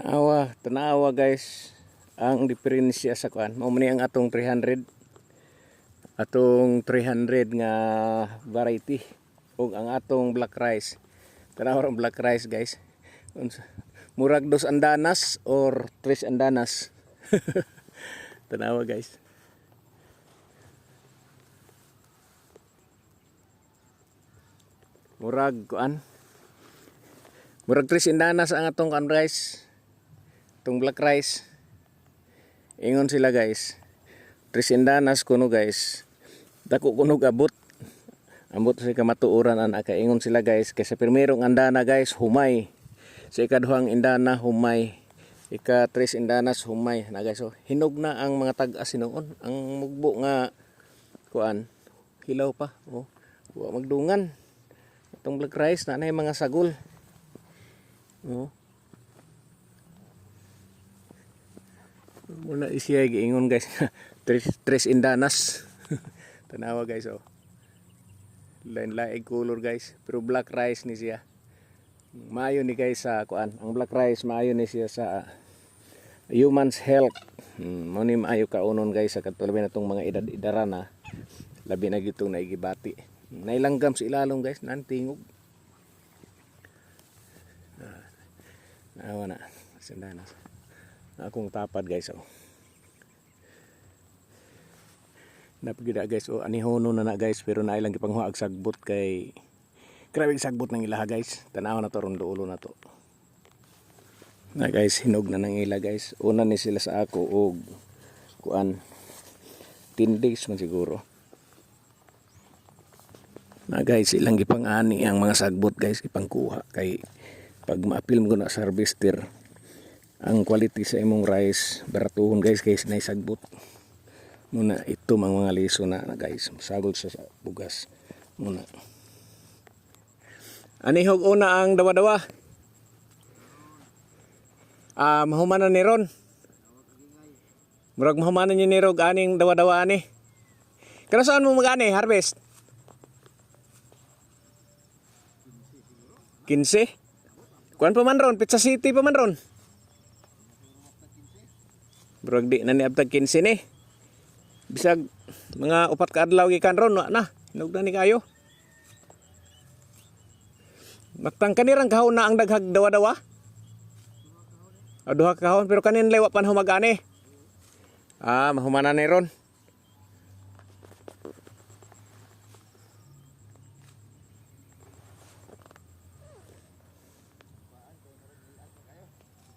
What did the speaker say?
Tanawa guys, ang diferensya sa kuan mao man ang atong 300 nga variety ug ang atong black rice. Tanawa ang black rice guys, murag 2 andanas or 3 andanas. Tanawa guys. Murag 3 andanas ang atong rice. Itong black rice, ingon sila guys, 3 andanas kuno guys, dako kuno abot sa kamatuoran ana kay ingon sila guys, kay sa primerong andana guys humay, sa ikaduhang indana humay, ika 3 andanas humay na guys. So hinog na ang mga tag-as noon, ang mugbo nga kuan hilaw pa, wa magdungan. Itong black rice na mga sagol. Muna siya giingon guys, 3 andanas. Tanawa guys lain-laing color guys, pero black rice ni siya. Maayo ni guys sa kuan, ang black rice maayo ni siya sa human's health. Mao ni maayo kaunon guys sa katulad natong mga edad-edara na, labi na gitong naigibati. Nailanggam sa ilalom guys, nantingog. Awa na, sandanas. Akong tapad guys napagida guys anihono na guys, pero nailang gipanghuag sagbot kay grabe sagbot ng ilaha guys. Tanawa na to ron ulo na to na guys, hinog na ng ila guys. Una ni sila sa ako og kuan 10 days man siguro na guys, ilang gipang-ani ang mga sagbot guys, ipangkuha kay pag ma-appeal mo na sa harvester ang quality sa imong rice baratuhon guys, kaysa na sagbot muna. Ito mga liso na guys, sagol sa bugas muna. Anihog una ang dawa-dawa, mahumanan ni ron, murag mahumanan ni nirog aning dawa-dawa ani. Kano saan mo mag-ani harvest? 15 kuan pa man ron, Pizza City pa man ron. Bro, di na ni abtag 15 ni. Bisag mga 4 ka adlaw gikan ron na. Hinog na ni kayo. Matang kanirang kahon na ang daghag dawa-dawa. Duha ka kahon, pero kanin lay wa pan humag-ani. Mahumanan ni ron.